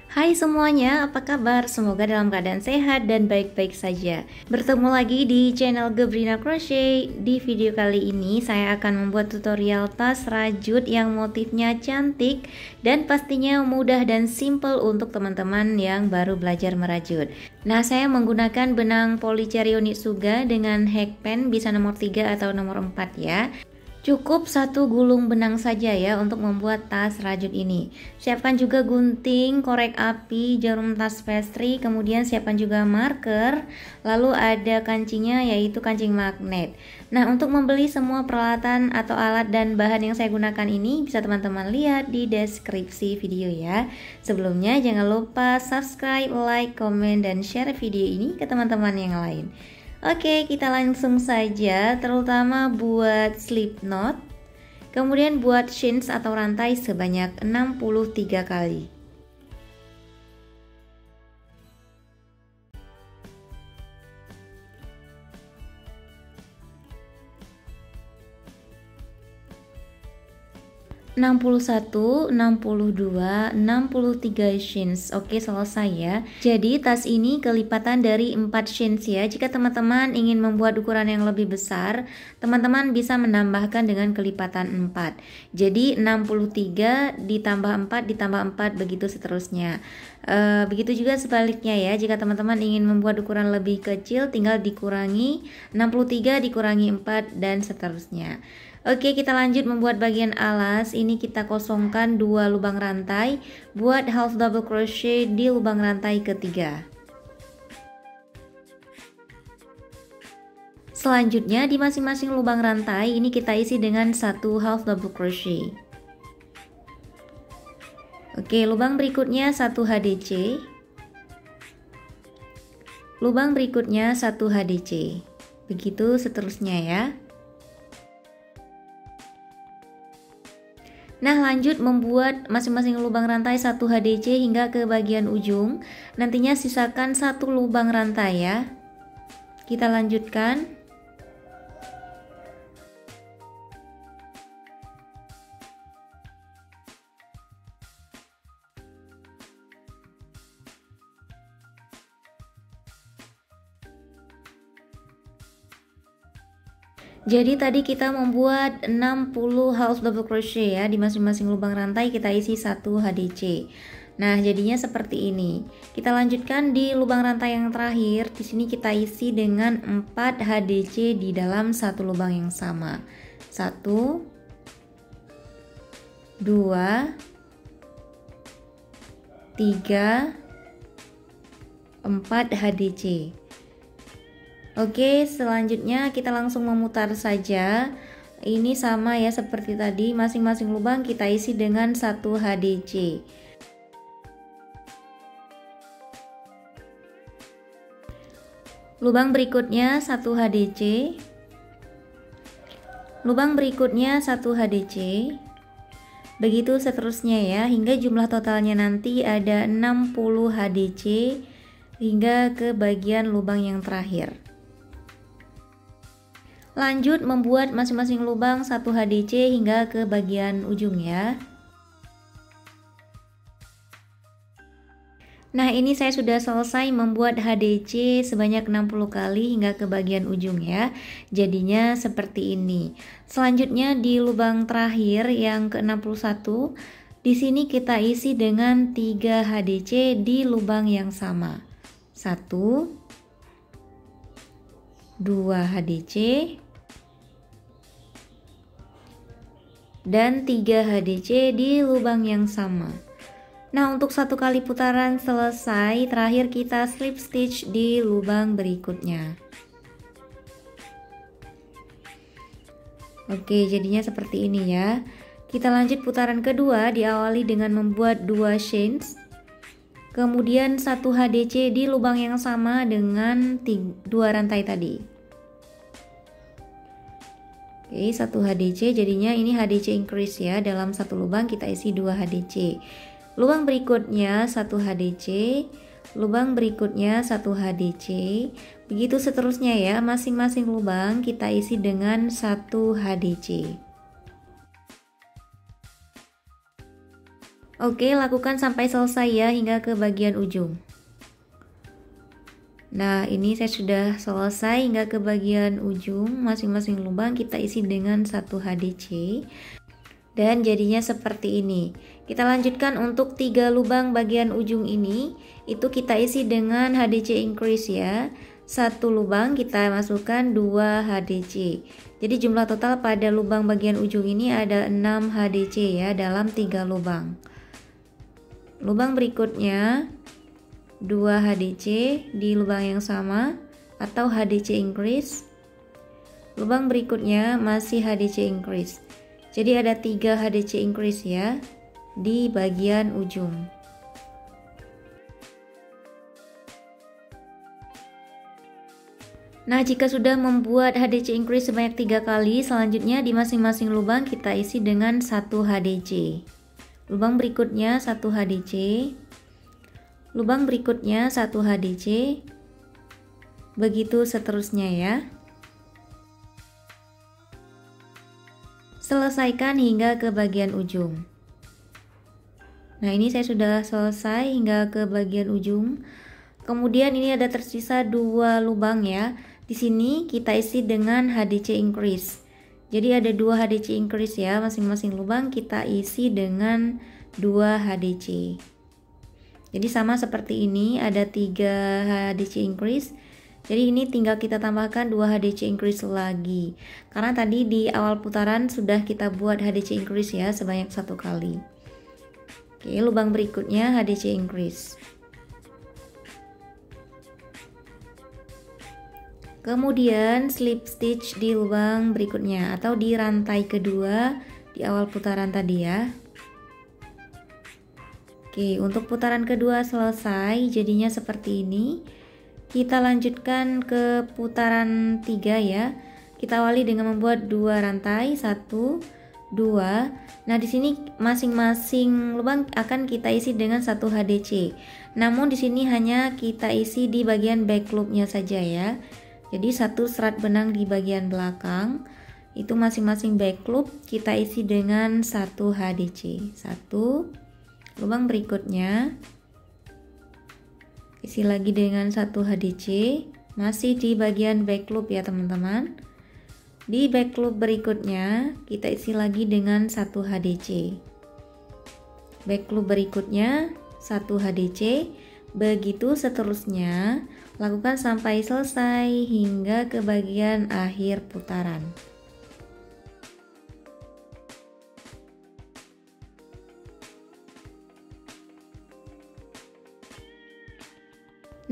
Hai semuanya, apa kabar? Semoga dalam keadaan sehat dan baik-baik saja. Bertemu lagi di channel Gebrina Crochet. Di video kali ini saya akan membuat tutorial tas rajut yang motifnya cantik dan pastinya mudah dan simple untuk teman-teman yang baru belajar merajut. Nah, saya menggunakan benang Polycherry Onitsuga dengan heck pen, bisa nomor 3 atau nomor 4 ya. Cukup satu gulung benang saja ya untuk membuat tas rajut ini. Siapkan juga gunting, korek api, jarum tas pastry, kemudian siapkan juga marker. Lalu ada kancingnya, yaitu kancing magnet. Nah, untuk membeli semua peralatan atau alat dan bahan yang saya gunakan ini bisa teman-teman lihat di deskripsi video ya. Sebelumnya jangan lupa subscribe, like, komen, dan share video ini ke teman-teman yang lain. Oke, kita langsung saja, terutama buat slip knot. Kemudian buat shins atau rantai sebanyak 63 kali. Enam 61, 62, 63 shins. Oke, selesai ya. Jadi tas ini kelipatan dari 4 shins ya. Jika teman-teman ingin membuat ukuran yang lebih besar, teman-teman bisa menambahkan dengan kelipatan 4. Jadi 63 ditambah 4 ditambah 4 begitu seterusnya. Begitu juga sebaliknya ya. Jika teman-teman ingin membuat ukuran lebih kecil, tinggal dikurangi 63 dikurangi 4 dan seterusnya. Oke, kita lanjut membuat bagian alas. Ini kita kosongkan 2 lubang rantai buat half double crochet di lubang rantai ketiga. Selanjutnya di masing-masing lubang rantai ini kita isi dengan 1 half double crochet. Oke, lubang berikutnya 1 HDC. Lubang berikutnya 1 HDC. Begitu seterusnya ya. Nah, lanjut membuat masing-masing lubang rantai 1 HDC hingga ke bagian ujung. Nantinya sisakan 1 lubang rantai ya. Kita lanjutkan. Jadi tadi kita membuat 60 half double crochet ya, di masing-masing lubang rantai kita isi 1 HDC. Nah, jadinya seperti ini. Kita lanjutkan di lubang rantai yang terakhir. Di sini kita isi dengan 4 HDC di dalam satu lubang yang sama. 1 2 3 4 HDC. Oke, selanjutnya kita langsung memutar saja. Ini sama ya seperti tadi, masing-masing lubang kita isi dengan 1 HDC. Lubang berikutnya 1 HDC. Lubang berikutnya 1 HDC. Begitu seterusnya ya, hingga jumlah totalnya nanti ada 60 HDC hingga ke bagian lubang yang terakhir. Lanjut membuat masing-masing lubang 1 HDC hingga ke bagian ujung ya. Nah, ini saya sudah selesai membuat HDC sebanyak 60 kali hingga ke bagian ujung ya. Jadinya seperti ini. Selanjutnya di lubang terakhir yang ke-61, di sini kita isi dengan 3 HDC di lubang yang sama. 1 2 HDC dan 3 HDC di lubang yang sama. Nah, untuk 1 kali putaran selesai, terakhir kita slip stitch di lubang berikutnya. Oke, jadinya seperti ini ya. Kita lanjut putaran kedua, diawali dengan membuat 2 chains. Kemudian 1 HDC di lubang yang sama dengan 2 rantai tadi. Oke, 1 HDC, jadinya ini HDC increase ya. Dalam satu lubang kita isi 2 HDC. Lubang berikutnya 1 HDC, lubang berikutnya 1 HDC. Begitu seterusnya ya, masing-masing lubang kita isi dengan 1 HDC. Oke, lakukan sampai selesai ya, hingga ke bagian ujung. Nah, ini saya sudah selesai hingga ke bagian ujung. Masing-masing lubang kita isi dengan 1 HDC. Dan jadinya seperti ini. Kita lanjutkan untuk 3 lubang bagian ujung ini. Itu kita isi dengan HDC increase ya. 1 lubang kita masukkan 2 HDC. Jadi jumlah total pada lubang bagian ujung ini ada 6 HDC ya, dalam 3 lubang. Lubang berikutnya 2 HDC di lubang yang sama atau HDC increase. Lubang berikutnya masih HDC increase. Jadi ada 3 HDC increase ya di bagian ujung. Nah, jika sudah membuat HDC increase sebanyak 3 kali, selanjutnya di masing-masing lubang kita isi dengan 1 HDC. Lubang berikutnya 1 HDC. Lubang berikutnya 1 HDC. Begitu seterusnya ya. Selesaikan hingga ke bagian ujung. Nah, ini saya sudah selesai hingga ke bagian ujung. Kemudian ini ada tersisa 2 lubang ya. Di sini kita isi dengan HDC increase. Jadi ada 2 HDC increase ya, masing-masing lubang kita isi dengan 2 HDC. Jadi sama seperti ini, ada 3 HDC increase. Jadi ini tinggal kita tambahkan 2 HDC increase lagi. Karena tadi di awal putaran sudah kita buat HDC increase ya, sebanyak 1 kali. Oke, lubang berikutnya HDC increase. Kemudian slip stitch di lubang berikutnya atau di rantai kedua di awal putaran tadi ya. Oke, untuk putaran kedua selesai, jadinya seperti ini. Kita lanjutkan ke putaran 3 ya. Kita awali dengan membuat 2 rantai, 1, 2. Nah, di sini masing-masing lubang akan kita isi dengan 1 HDC. Namun di sini hanya kita isi di bagian back loopnya saja ya. Jadi 1 serat benang di bagian belakang, itu masing-masing back loop kita isi dengan 1 HDC. 1. Lubang berikutnya isi lagi dengan 1 HDC, masih di bagian back loop ya teman-teman. Di back loop berikutnya kita isi lagi dengan 1 HDC. Back loop berikutnya 1 HDC. Begitu seterusnya, lakukan sampai selesai hingga ke bagian akhir putaran.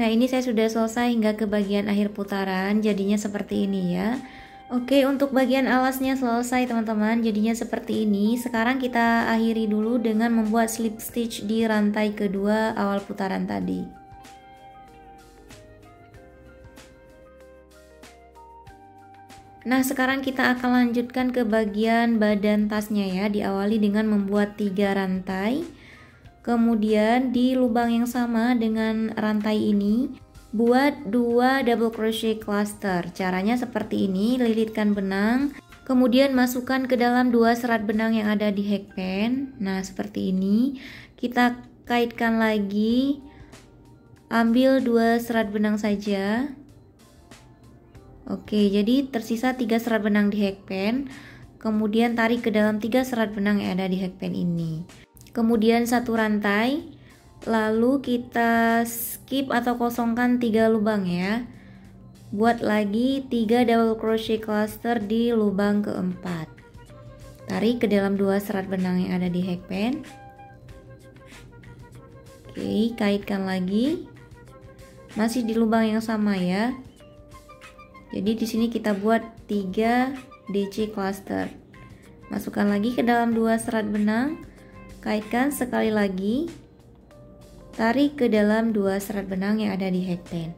Nah, ini saya sudah selesai hingga ke bagian akhir putaran, jadinya seperti ini ya. Oke, untuk bagian alasnya selesai teman-teman, jadinya seperti ini. Sekarang kita akhiri dulu dengan membuat slip stitch di rantai kedua awal putaran tadi. Nah, sekarang kita akan lanjutkan ke bagian badan tasnya ya. Diawali dengan membuat 3 rantai. Kemudian di lubang yang sama dengan rantai ini buat 2 double crochet cluster. Caranya seperti ini, lilitkan benang, kemudian masukkan ke dalam 2 serat benang yang ada di hackpen. Nah, seperti ini. Kita kaitkan lagi, ambil 2 serat benang saja. Oke, jadi tersisa 3 serat benang di hackpen. Kemudian tarik ke dalam 3 serat benang yang ada di hackpen ini. Kemudian 1 rantai. Lalu kita skip atau kosongkan 3 lubang ya. Buat lagi 3 double crochet cluster di lubang keempat. Tarik ke dalam 2 serat benang yang ada di hackpen. Oke, kaitkan lagi. Masih di lubang yang sama ya. Jadi di sini kita buat 3 DC cluster. Masukkan lagi ke dalam 2 serat benang. Kaitkan sekali lagi. Tarik ke dalam 2 serat benang yang ada di hackpen.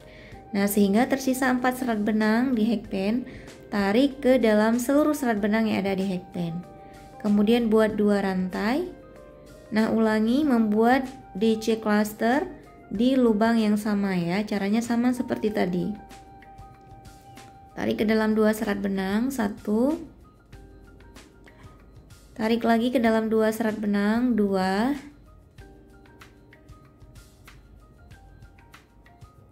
Nah, sehingga tersisa 4 serat benang di hackpen. Tarik ke dalam seluruh serat benang yang ada di hackpen. Kemudian buat 2 rantai. Nah, ulangi membuat DC cluster di lubang yang sama ya. Caranya sama seperti tadi. Tarik ke dalam 2 serat benang, 1. Tarik lagi ke dalam 2 serat benang, 2.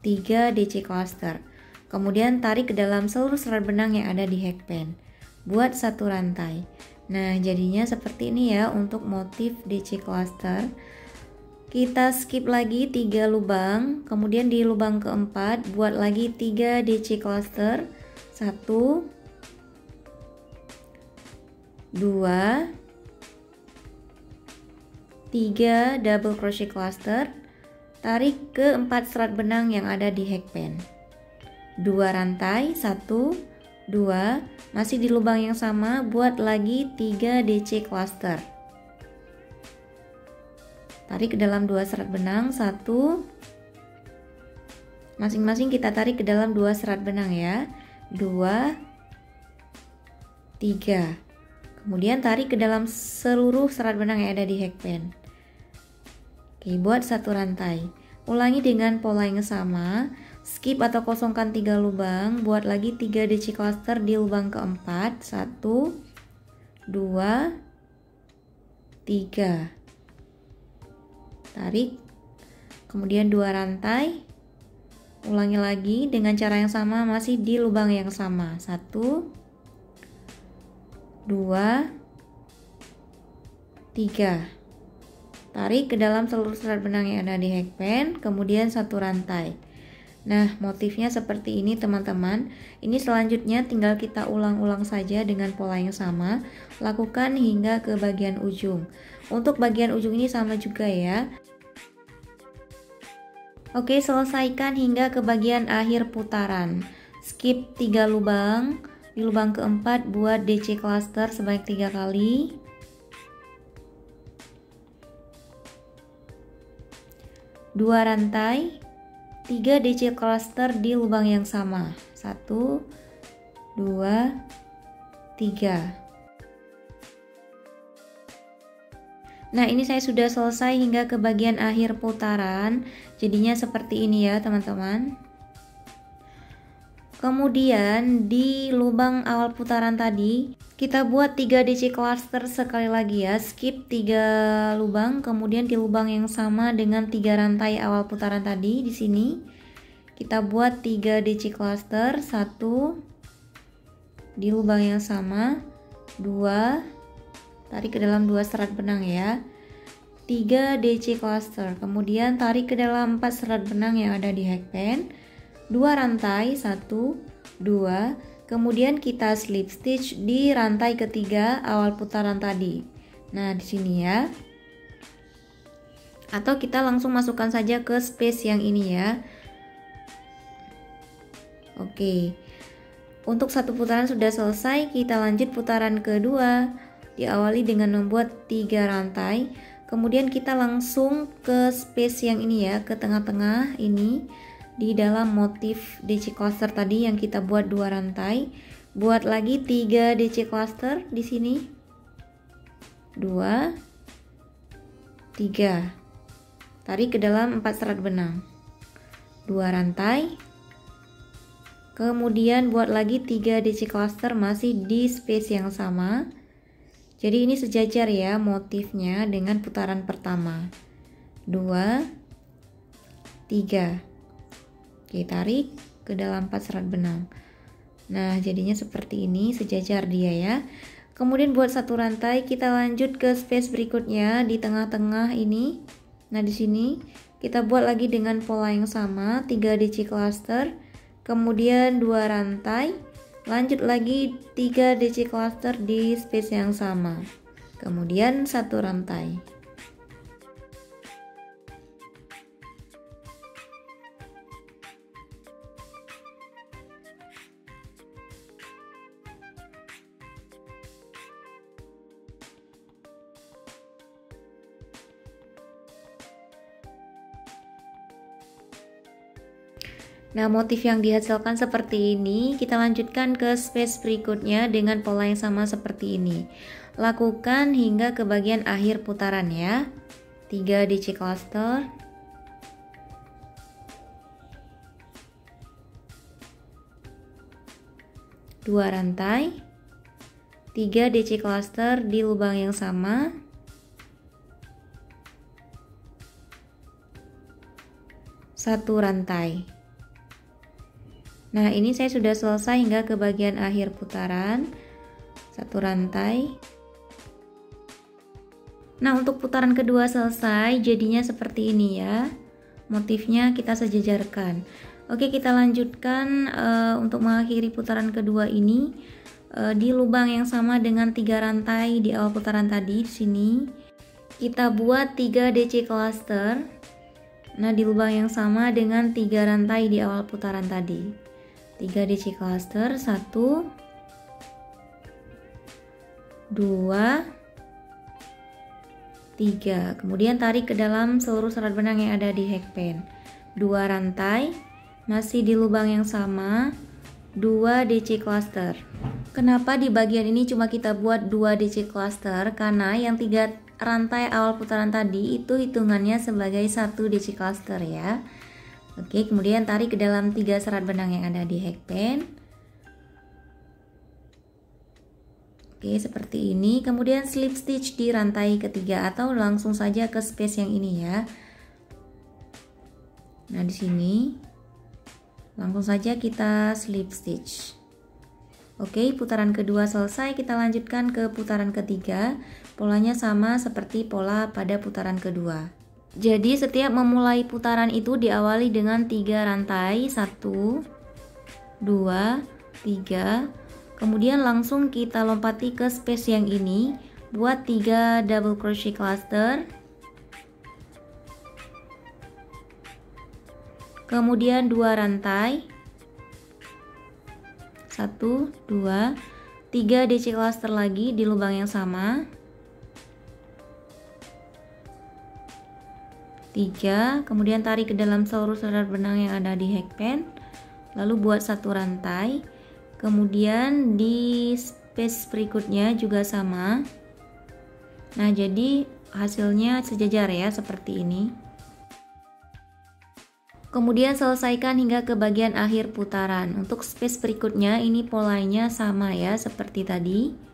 3 DC cluster. Kemudian tarik ke dalam seluruh serat benang yang ada di hackpen. Buat satu rantai. Nah, jadinya seperti ini ya untuk motif DC cluster. Kita skip lagi 3 lubang, kemudian di lubang keempat buat lagi 3 DC cluster. 1 2 3 double crochet cluster. Tarik ke 4 serat benang yang ada di hackpen. 2 rantai, 1 2, masih di lubang yang sama, buat lagi 3 DC cluster. Tarik ke dalam 2 serat benang, 1, masing-masing kita tarik ke dalam 2 serat benang ya, 2 3. Kemudian tarik ke dalam seluruh serat benang yang ada di hackpen. Oke, buat satu rantai. Ulangi dengan pola yang sama. Skip atau kosongkan 3 lubang, buat lagi 3 DC cluster di lubang keempat. 1 2 3. Tarik. Kemudian 2 rantai. Ulangi lagi dengan cara yang sama, masih di lubang yang sama. 1 2 3. Tarik ke dalam seluruh serat benang yang ada di hackpen, kemudian satu rantai. Nah, motifnya seperti ini teman-teman. Ini selanjutnya tinggal kita ulang-ulang saja dengan pola yang sama. Lakukan hingga ke bagian ujung. Untuk bagian ujung ini sama juga ya. Oke, selesaikan hingga ke bagian akhir putaran. Skip 3 lubang. Di lubang keempat buat DC cluster sebanyak 3 kali. Dua rantai, 3 DC cluster di lubang yang sama. 1 2 3. Nah, ini saya sudah selesai hingga ke bagian akhir putaran. Jadinya seperti ini ya teman-teman. Kemudian di lubang awal putaran tadi kita buat 3 DC cluster sekali lagi ya. Skip 3 lubang, kemudian di lubang yang sama dengan 3 rantai awal putaran tadi di sini kita buat 3 DC cluster. 1 di lubang yang sama, 2 tarik ke dalam 2 serat benang ya, 3 DC cluster, kemudian tarik ke dalam 4 serat benang yang ada di hackpen. 2 rantai, 1 2, kemudian kita slip stitch di rantai ketiga awal putaran tadi. Nah, di sini ya. Atau kita langsung masukkan saja ke space yang ini ya. Oke. Untuk satu putaran sudah selesai, kita lanjut putaran kedua. Diawali dengan membuat 3 rantai. Kemudian kita langsung ke space yang ini ya, ke tengah-tengah ini. Di dalam motif DC cluster tadi yang kita buat 2 rantai, buat lagi 3 DC cluster di sini. 2 3. Tarik ke dalam 4 serat benang. 2 rantai. Kemudian buat lagi 3 DC cluster masih di space yang sama. Jadi ini sejajar ya motifnya dengan putaran pertama. 2 3. Oke, tarik ke dalam 4 serat benang. Nah, jadinya seperti ini, sejajar dia ya. Kemudian buat satu rantai, kita lanjut ke space berikutnya di tengah-tengah ini. Nah, di sini kita buat lagi dengan pola yang sama, 3 DC cluster, kemudian 2 rantai, lanjut lagi 3 DC cluster di space yang sama. Kemudian satu rantai. Nah, motif yang dihasilkan seperti ini, kita lanjutkan ke space berikutnya dengan pola yang sama seperti ini. Lakukan hingga ke bagian akhir putaran ya. 3 DC cluster. Dua rantai. 3 DC cluster di lubang yang sama. Satu rantai. Nah, ini saya sudah selesai hingga ke bagian akhir putaran, satu rantai. Nah, untuk putaran kedua selesai, jadinya seperti ini ya. Motifnya kita sejajarkan. Oke, kita lanjutkan untuk mengakhiri putaran kedua ini di lubang yang sama dengan 3 rantai di awal putaran tadi. Di sini kita buat 3 DC cluster. Nah, di lubang yang sama dengan 3 rantai di awal putaran tadi. 3 DC cluster, 1 2 3. Kemudian tarik ke dalam seluruh serat benang yang ada di hackpin. 2 rantai, masih di lubang yang sama, 2 DC cluster. Kenapa di bagian ini cuma kita buat 2 DC cluster? Karena yang 3 rantai awal putaran tadi itu hitungannya sebagai 1 DC cluster ya. Oke, kemudian tarik ke dalam 3 serat benang yang ada di hackpin. Oke, seperti ini. Kemudian slip stitch di rantai ketiga atau langsung saja ke space yang ini ya. Nah, di sini langsung saja kita slip stitch. Oke, putaran kedua selesai, kita lanjutkan ke putaran ketiga. Polanya sama seperti pola pada putaran kedua. Jadi setiap memulai putaran itu diawali dengan 3 rantai, 1 2 3. Kemudian langsung kita lompati ke space yang ini, buat 3 double crochet cluster. Kemudian 2 rantai. 1 2 3 DC cluster lagi di lubang yang sama. 3, kemudian tarik ke dalam seluruh serat benang yang ada di hackpin. Lalu buat 1 rantai. Kemudian di space berikutnya juga sama. Nah, jadi hasilnya sejajar ya, seperti ini. Kemudian selesaikan hingga ke bagian akhir putaran. Untuk space berikutnya ini polanya sama ya, seperti tadi.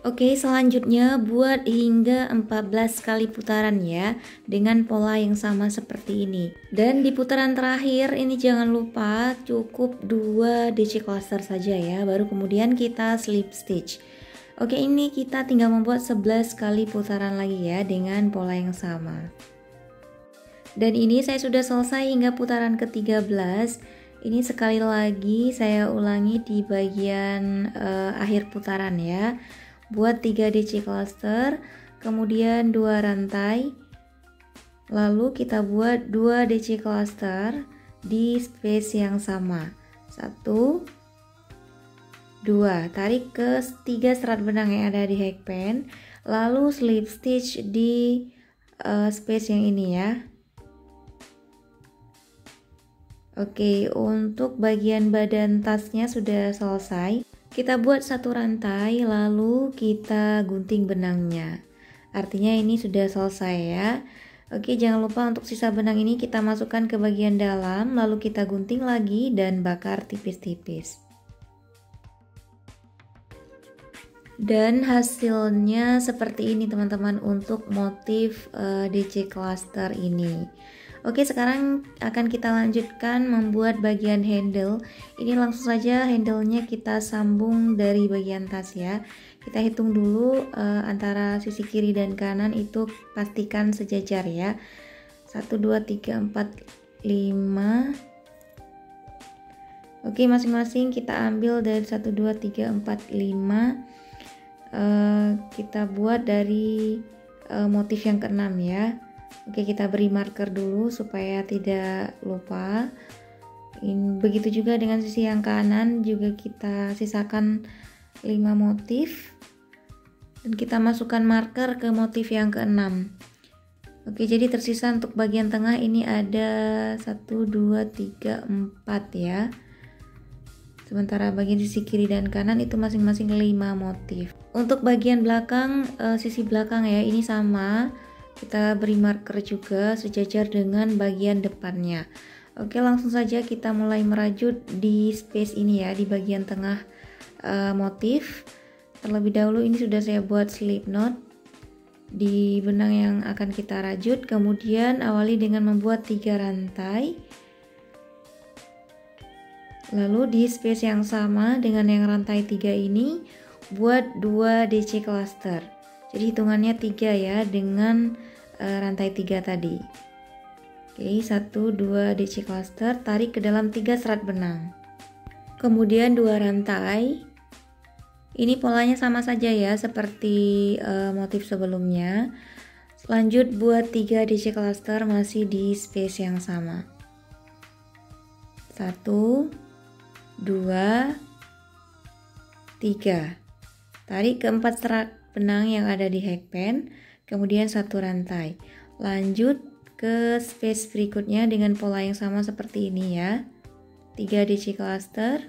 Oke, selanjutnya buat hingga 14 kali putaran ya, dengan pola yang sama seperti ini. Dan di putaran terakhir ini jangan lupa cukup 2 DC cluster saja ya, baru kemudian kita slip stitch. Oke, ini kita tinggal membuat 11 kali putaran lagi ya, dengan pola yang sama. Dan ini saya sudah selesai hingga putaran ke-13. Ini sekali lagi saya ulangi di bagian akhir putaran ya. Buat 3 DC cluster, kemudian 2 rantai, lalu kita buat 2 DC cluster di space yang sama. 1 2, tarik ke 3 serat benang yang ada di hackpin, lalu slip stitch di space yang ini ya. Oke, untuk bagian badan tasnya sudah selesai. Kita buat 1 rantai, lalu kita gunting benangnya. Artinya ini sudah selesai ya. Oke, jangan lupa untuk sisa benang ini kita masukkan ke bagian dalam, lalu kita gunting lagi dan bakar tipis-tipis. Dan hasilnya seperti ini teman-teman untuk motif DC cluster ini. Oke, sekarang akan kita lanjutkan membuat bagian handle. Ini langsung saja handle-nya kita sambung dari bagian tas ya. Kita hitung dulu antara sisi kiri dan kanan itu pastikan sejajar ya. 1 2 3 4 5. Oke, masing-masing kita ambil dari 1 2 3 4 5. Kita buat dari motif yang keenam ya. Oke, kita beri marker dulu supaya tidak lupa. Begitu juga dengan sisi yang kanan, juga kita sisakan 5 motif dan kita masukkan marker ke motif yang keenam. Oke, jadi tersisa untuk bagian tengah ini ada 1 2 3 4 ya. Sementara bagian sisi kiri dan kanan itu masing-masing 5 motif. Untuk bagian belakang, sisi belakang ya, ini sama. Kita beri marker juga sejajar dengan bagian depannya. Oke, langsung saja kita mulai merajut di space ini ya, di bagian tengah motif. Terlebih dahulu ini sudah saya buat slip knot di benang yang akan kita rajut. Kemudian awali dengan membuat 3 rantai. Lalu di space yang sama dengan yang rantai 3 ini buat 2 DC cluster. Jadi hitungannya 3 ya dengan rantai 3 tadi. Oke, 1 2 DC cluster, tarik ke dalam 3 serat benang. Kemudian 2 rantai. Ini polanya sama saja ya seperti motif sebelumnya. Lanjut buat 3 DC cluster masih di space yang sama. 1 2 3. Tarik ke 4 serat benang yang ada di hackpen, kemudian 1 rantai. Lanjut ke space berikutnya dengan pola yang sama seperti ini ya. 3 DC cluster.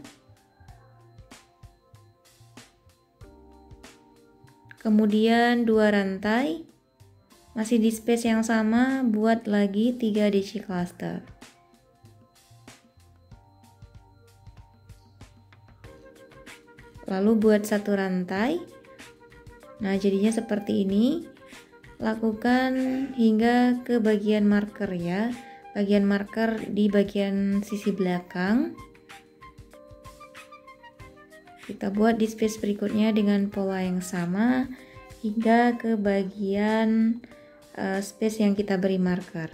Kemudian 2 rantai. Masih di space yang sama, buat lagi 3 DC cluster. Lalu buat 1 rantai. Nah, jadinya seperti ini. Lakukan hingga ke bagian marker ya. Bagian marker di bagian sisi belakang. Kita buat di space berikutnya dengan pola yang sama hingga ke bagian space yang kita beri marker.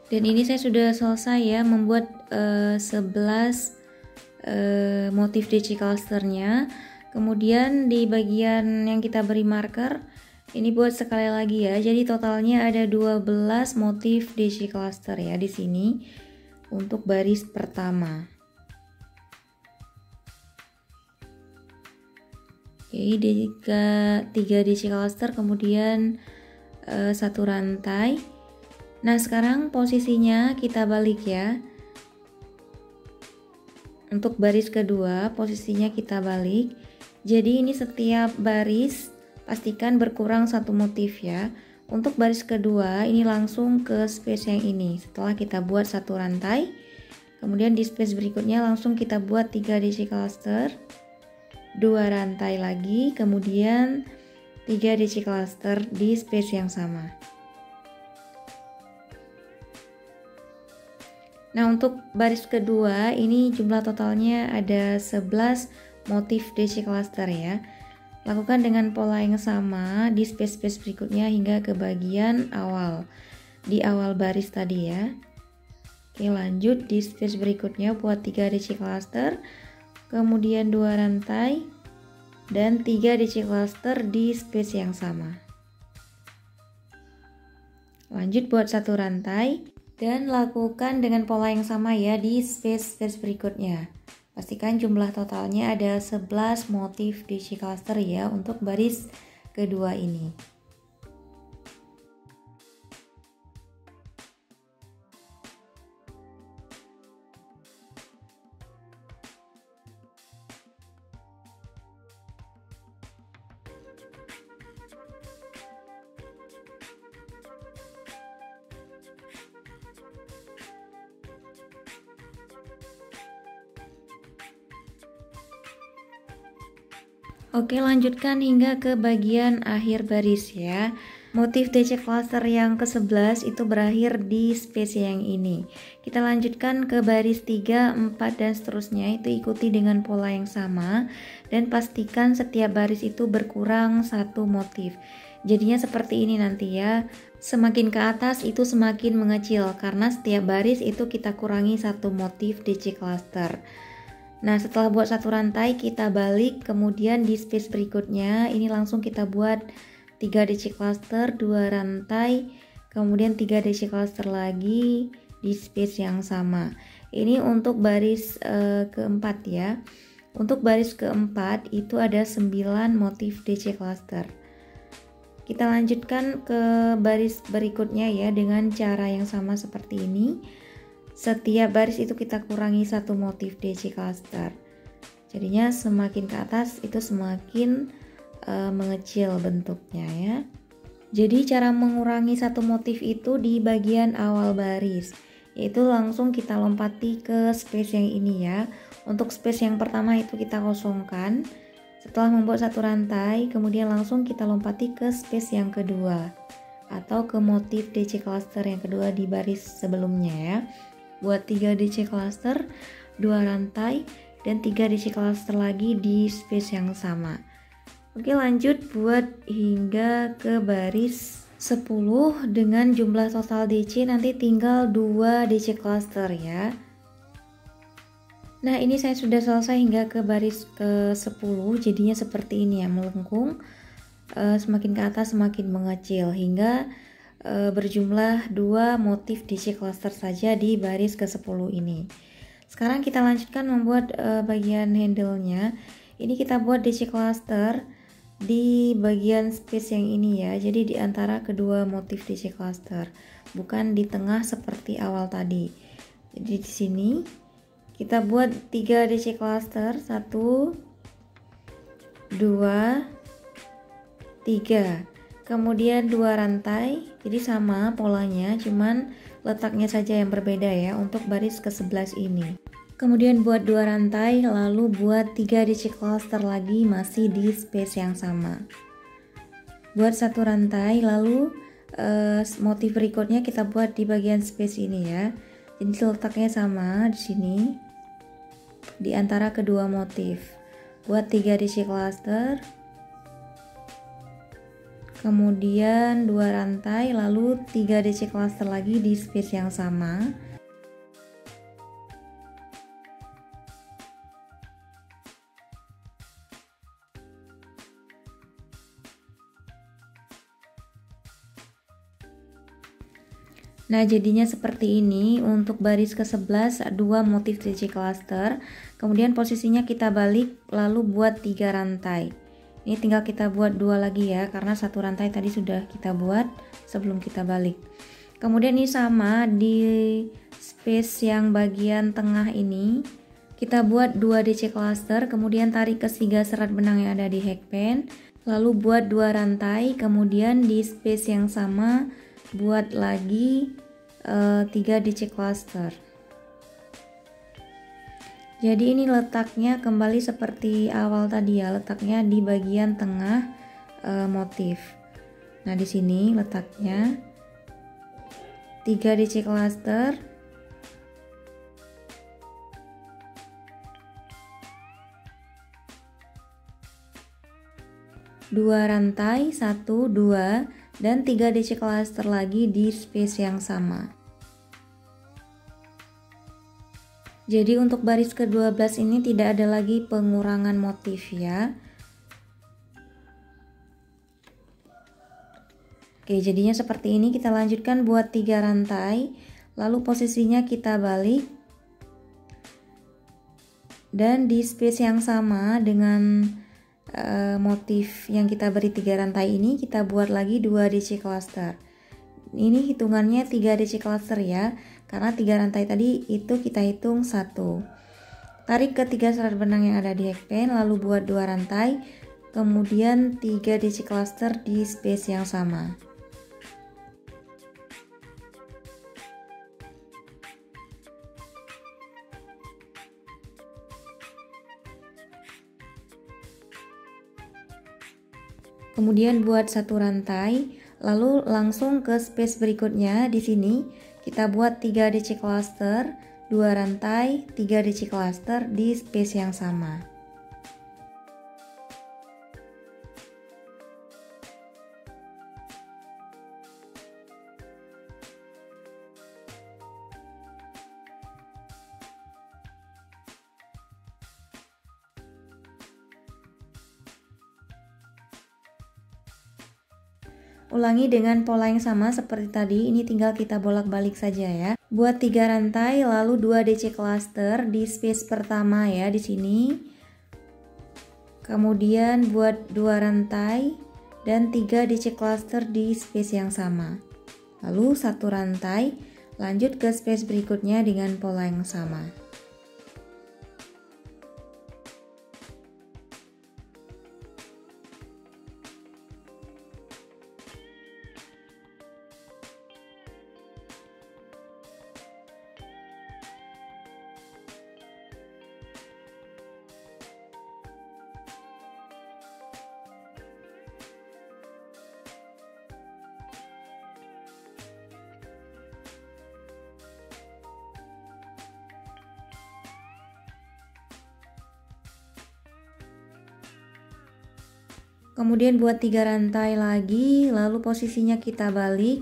Dan ini saya sudah selesai ya membuat 11 motif DC clusternya. Kemudian di bagian yang kita beri marker ini buat sekali lagi ya. Jadi totalnya ada 12 motif DC cluster ya di sini untuk baris pertama. Oke, 3 DC cluster, kemudian 1 rantai. Nah, sekarang posisinya kita balik ya. Untuk baris kedua, posisinya kita balik. Jadi ini setiap baris pastikan berkurang 1 motif ya. Untuk baris kedua, ini langsung ke space yang ini. Setelah kita buat 1 rantai, kemudian di space berikutnya langsung kita buat 3 DC cluster, 2 rantai lagi, kemudian 3 DC cluster di space yang sama. Nah, untuk baris kedua ini jumlah totalnya ada 11 motif DC cluster ya. Lakukan dengan pola yang sama di space-space berikutnya hingga ke bagian awal. Di awal baris tadi ya. Oke, lanjut di space berikutnya buat 3 DC cluster, kemudian 2 rantai dan 3 DC cluster di space yang sama. Lanjut buat 1 rantai. Dan lakukan dengan pola yang sama ya di space berikutnya. Pastikan jumlah totalnya ada 11 motif DC cluster ya untuk baris kedua ini. Oke, lanjutkan hingga ke bagian akhir baris ya. Motif DC cluster yang ke-11 itu berakhir di space yang ini. Kita lanjutkan ke baris 3, 4 dan seterusnya, itu ikuti dengan pola yang sama dan pastikan setiap baris itu berkurang 1 motif. Jadinya seperti ini nanti ya. Semakin ke atas itu semakin mengecil karena setiap baris itu kita kurangi 1 motif DC cluster. Nah, setelah buat 1 rantai kita balik, kemudian di space berikutnya ini langsung kita buat 3 DC cluster, 2 rantai, kemudian 3 DC cluster lagi di space yang sama. Ini untuk baris keempat ya. Untuk baris keempat itu ada 9 motif DC cluster. Kita lanjutkan ke baris berikutnya ya dengan cara yang sama seperti ini. Setiap baris itu kita kurangi satu motif DC cluster. Jadinya semakin ke atas itu semakin mengecil bentuknya ya. Jadi cara mengurangi satu motif itu di bagian awal baris, yaitu langsung kita lompati ke space yang ini ya. Untuk space yang pertama itu kita kosongkan. Setelah membuat satu rantai, kemudian langsung kita lompati ke space yang kedua atau ke motif DC cluster yang kedua di baris sebelumnya ya. Buat 3 DC cluster, 2 rantai, dan 3 DC cluster lagi di space yang sama. Oke, lanjut buat hingga ke baris 10 dengan jumlah total DC nanti tinggal 2 DC cluster ya. Nah, ini saya sudah selesai hingga ke baris ke 10, jadinya seperti ini ya, melengkung, semakin ke atas semakin mengecil hingga berjumlah 2 motif DC cluster saja di baris ke 10 ini. Sekarang kita lanjutkan membuat bagian handle-nya. Ini kita buat DC cluster di bagian space yang ini ya, jadi di antara kedua motif DC cluster, bukan di tengah seperti awal tadi. Jadi di sini kita buat 3 DC cluster, 1 2 3, kemudian 2 rantai. Jadi sama polanya, cuman letaknya saja yang berbeda ya untuk baris ke 11 ini. Kemudian buat 2 rantai, lalu buat 3 DC cluster lagi masih di space yang sama. Buat 1 rantai, lalu motif berikutnya kita buat di bagian space ini ya. Jadi letaknya sama di sini di antara kedua motif. Buat 3 DC cluster, kemudian 2 rantai, lalu 3 DC cluster lagi di space yang sama. Nah, jadinya seperti ini untuk baris ke-11, 2 motif DC cluster. Kemudian posisinya kita balik, lalu buat 3 rantai. Ini tinggal kita buat 2 lagi ya, karena 1 rantai tadi sudah kita buat sebelum kita balik. Kemudian ini sama di space yang bagian tengah ini, kita buat 2 DC cluster, kemudian tarik ke 3 serat benang yang ada di hackpen, lalu buat 2 rantai, kemudian di space yang sama buat lagi 3 DC cluster. Jadi ini letaknya kembali seperti awal tadi ya, letaknya di bagian tengah motif. Nah, di sini letaknya 3 DC cluster, 2 rantai, 1 2, dan 3 DC cluster lagi di space yang sama. Jadi untuk baris ke-12 ini tidak ada lagi pengurangan motif ya. Oke, jadinya seperti ini. Kita lanjutkan buat 3 rantai, lalu posisinya kita balik, dan di space yang sama dengan motif yang kita beri 3 rantai ini, kita buat lagi 2 DC cluster. Ini hitungannya 3 DC cluster ya, karena 3 rantai tadi itu kita hitung 1. Tarik ke 3 serat benang yang ada di hackpen, lalu buat 2 rantai, kemudian 3 DC cluster di space yang sama. Kemudian buat 1 rantai, lalu langsung ke space berikutnya. Di sini kita buat 3 DC cluster, 2 rantai, 3 DC cluster di space yang sama. Ulangi dengan pola yang sama seperti tadi, ini tinggal kita bolak-balik saja ya. Buat 3 rantai, lalu 2 DC cluster di space pertama ya, di sini. Kemudian buat 2 rantai dan 3 DC cluster di space yang sama. Lalu satu rantai, lanjut ke space berikutnya dengan pola yang sama. Kemudian buat 3 rantai lagi, lalu posisinya kita balik,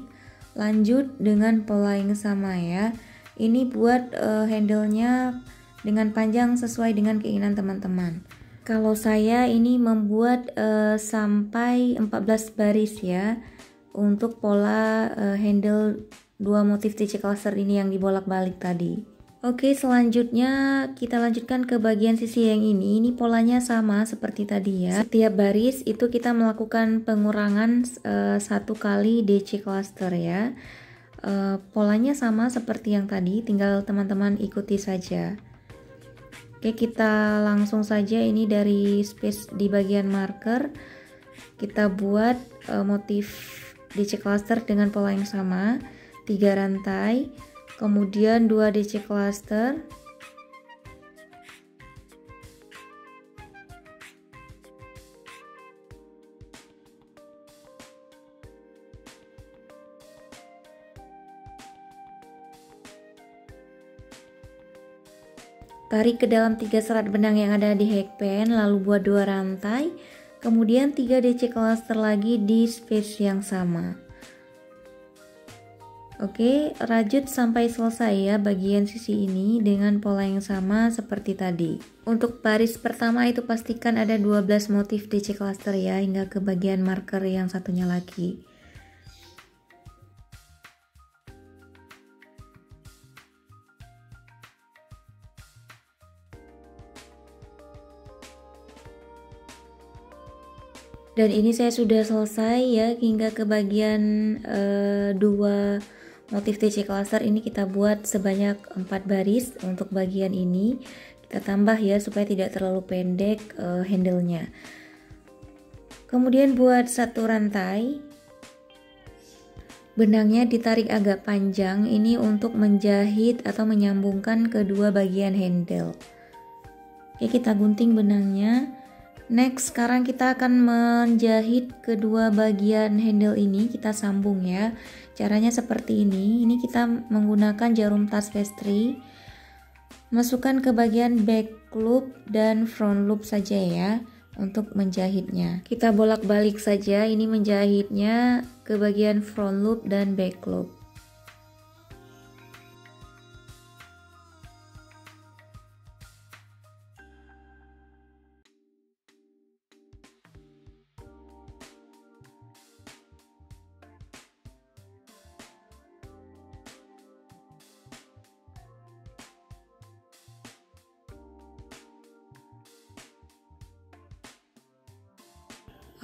lanjut dengan pola yang sama ya. Ini buat handle-nya dengan panjang sesuai dengan keinginan teman-teman. Kalau saya ini membuat sampai 14 baris ya, untuk pola handle 2 motif DC cluster ini yang dibolak-balik tadi. Oke, selanjutnya kita lanjutkan ke bagian sisi yang ini. Ini polanya sama seperti tadi ya. Setiap baris itu kita melakukan pengurangan 1 kali DC cluster ya. Polanya sama seperti yang tadi, tinggal teman-teman ikuti saja. Oke, kita langsung saja ini dari space di bagian marker. Kita buat motif DC cluster dengan pola yang sama, 3 rantai. Kemudian 2 DC cluster, tarik ke dalam 3 serat benang yang ada di hackpen, lalu buat 2 rantai, kemudian 3 DC cluster lagi di space yang sama. Oke, rajut sampai selesai ya bagian sisi ini dengan pola yang sama seperti tadi. Untuk baris pertama itu pastikan ada 12 motif DC cluster ya, hingga ke bagian marker yang satunya lagi. Dan ini saya sudah selesai ya, hingga ke bagian 2 motif DC cluster ini kita buat sebanyak 4 baris. Untuk bagian ini kita tambah ya supaya tidak terlalu pendek handle-nya. Kemudian buat 1 rantai, benangnya ditarik agak panjang ini untuk menjahit atau menyambungkan kedua bagian handle. Oke, kita gunting benangnya. Next, sekarang kita akan menjahit kedua bagian handle ini, kita sambung ya. Caranya seperti ini. Ini kita menggunakan jarum tas pastry. Masukkan ke bagian back loop dan front loop saja ya untuk menjahitnya. Kita bolak-balik saja ini menjahitnya ke bagian front loop dan back loop.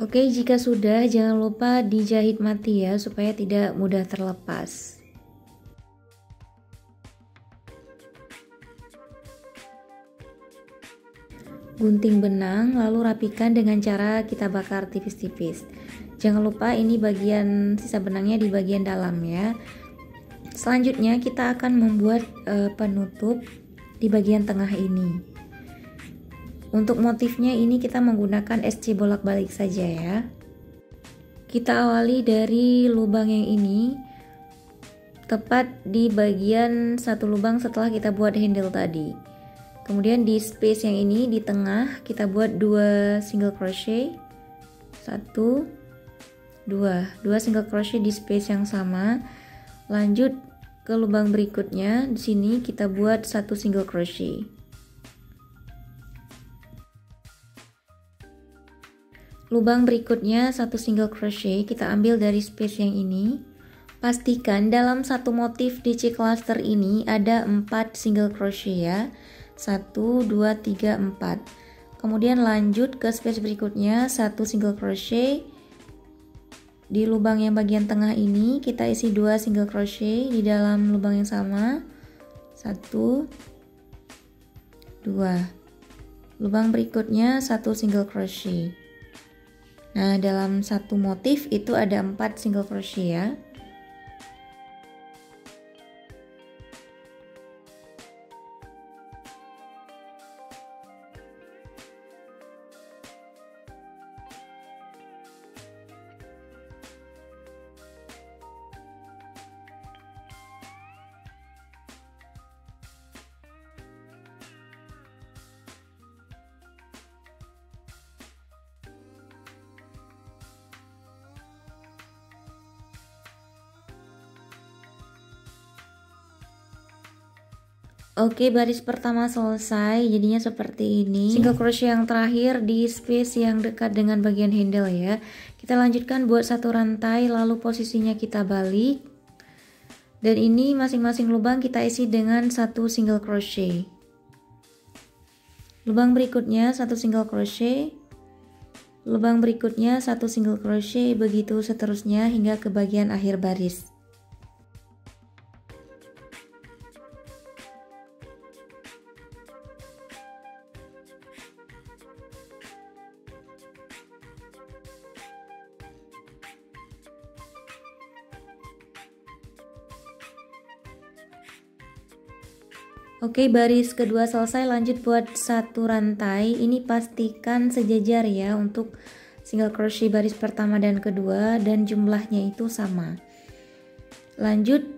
Oke, jika sudah jangan lupa dijahit mati ya supaya tidak mudah terlepas. Gunting benang lalu rapikan dengan cara kita bakar tipis-tipis. Jangan lupa ini bagian sisa benangnya di bagian dalam ya. Selanjutnya kita akan membuat penutup di bagian tengah ini. Untuk motifnya ini kita menggunakan SC bolak-balik saja ya. Kita awali dari lubang yang ini, tepat di bagian satu lubang setelah kita buat handle tadi. Kemudian di space yang ini di tengah kita buat 2 single crochet, 1, 2 single crochet di space yang sama. Lanjut ke lubang berikutnya, di sini kita buat 1 single crochet. Lubang berikutnya 1 single crochet, kita ambil dari space yang ini. Pastikan dalam satu motif DC cluster ini ada 4 single crochet ya. 1, 2, 3, 4. Kemudian lanjut ke space berikutnya 1 single crochet, di lubang yang bagian tengah ini kita isi 2 single crochet di dalam lubang yang sama. 1 2. Lubang berikutnya 1 single crochet. Nah, dalam satu motif itu ada 4 single crochet ya. Oke, baris pertama selesai, jadinya seperti ini. Single crochet yang terakhir di space yang dekat dengan bagian handle ya. Kita lanjutkan buat satu rantai, lalu posisinya kita balik. Dan ini masing-masing lubang kita isi dengan 1 single crochet. Lubang berikutnya 1 single crochet. Lubang berikutnya 1 single crochet, begitu seterusnya hingga ke bagian akhir baris. Oke, baris kedua selesai, lanjut buat satu rantai. Ini pastikan sejajar ya untuk single crochet baris pertama dan kedua, dan jumlahnya itu sama. Lanjut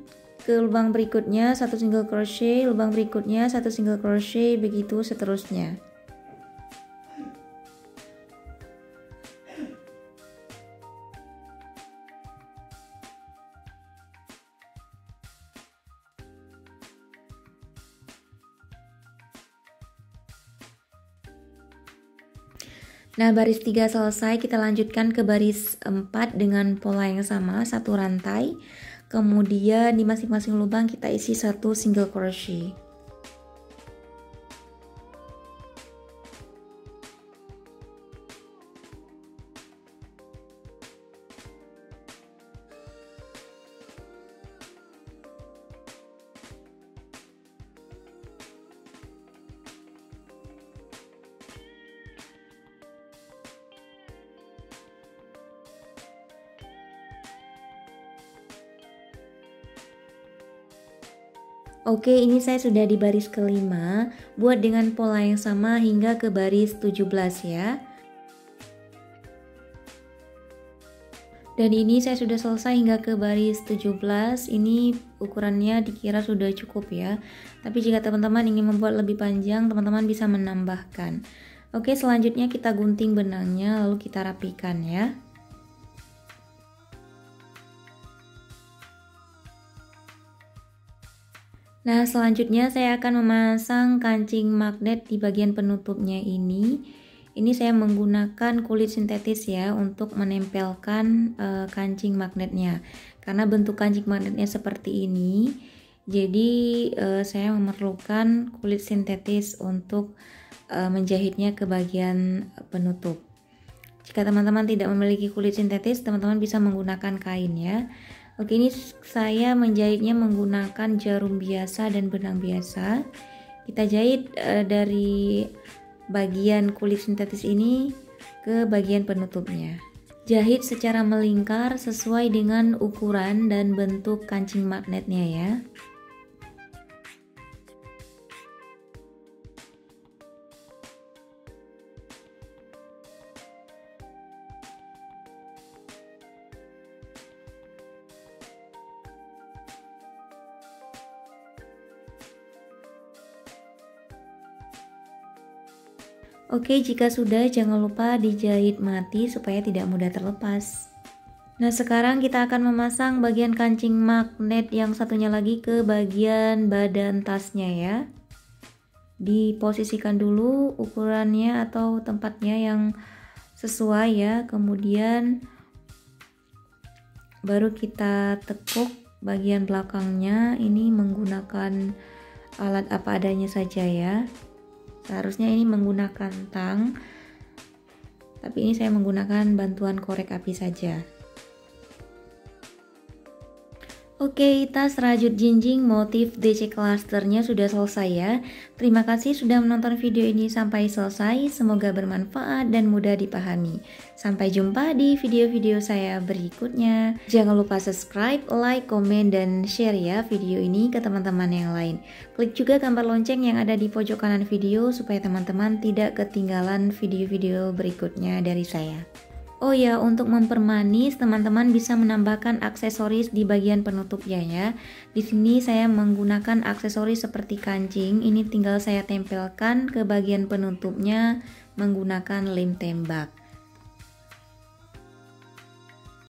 ke lubang berikutnya 1 single crochet, lubang berikutnya 1 single crochet, begitu seterusnya. Nah, baris 3 selesai, kita lanjutkan ke baris 4 dengan pola yang sama, satu rantai. Kemudian di masing-masing lubang kita isi 1 single crochet. Oke, ini saya sudah di baris kelima, buat dengan pola yang sama hingga ke baris 17 ya. Dan ini saya sudah selesai hingga ke baris 17. Ini ukurannya dikira sudah cukup ya. Tapi jika teman-teman ingin membuat lebih panjang, teman-teman bisa menambahkan. Oke, selanjutnya kita gunting benangnya lalu kita rapikan ya. Nah, selanjutnya saya akan memasang kancing magnet di bagian penutupnya ini. Ini saya menggunakan kulit sintetis ya untuk menempelkan kancing magnetnya. Karena bentuk kancing magnetnya seperti ini, jadi saya memerlukan kulit sintetis untuk menjahitnya ke bagian penutup. Jika teman-teman tidak memiliki kulit sintetis, teman-teman bisa menggunakan kain ya. Oke, ini saya menjahitnya menggunakan jarum biasa dan benang biasa. Kita jahit dari bagian kulit sintetis ini ke bagian penutupnya. Jahit secara melingkar sesuai dengan ukuran dan bentuk kancing magnetnya ya. Oke, jika sudah jangan lupa dijahit mati supaya tidak mudah terlepas. Nah, sekarang kita akan memasang bagian kancing magnet yang satunya lagi ke bagian badan tasnya ya. Diposisikan dulu ukurannya atau tempatnya yang sesuai ya. Kemudian baru kita tekuk bagian belakangnya. Ini menggunakan alat apa adanya saja ya. Seharusnya ini menggunakan tang, tapi ini saya menggunakan bantuan korek api saja. Oke, tas rajut jinjing motif DC clusternya sudah selesai ya. Terima kasih sudah menonton video ini sampai selesai. Semoga bermanfaat dan mudah dipahami. Sampai jumpa di video-video saya berikutnya. Jangan lupa subscribe, like, komen, dan share ya video ini ke teman-teman yang lain. Klik juga gambar lonceng yang ada di pojok kanan video supaya teman-teman tidak ketinggalan video-video berikutnya dari saya. Oh ya, untuk mempermanis teman-teman bisa menambahkan aksesoris di bagian penutupnya ya. Di sini saya menggunakan aksesoris seperti kancing. Ini tinggal saya tempelkan ke bagian penutupnya menggunakan lem tembak.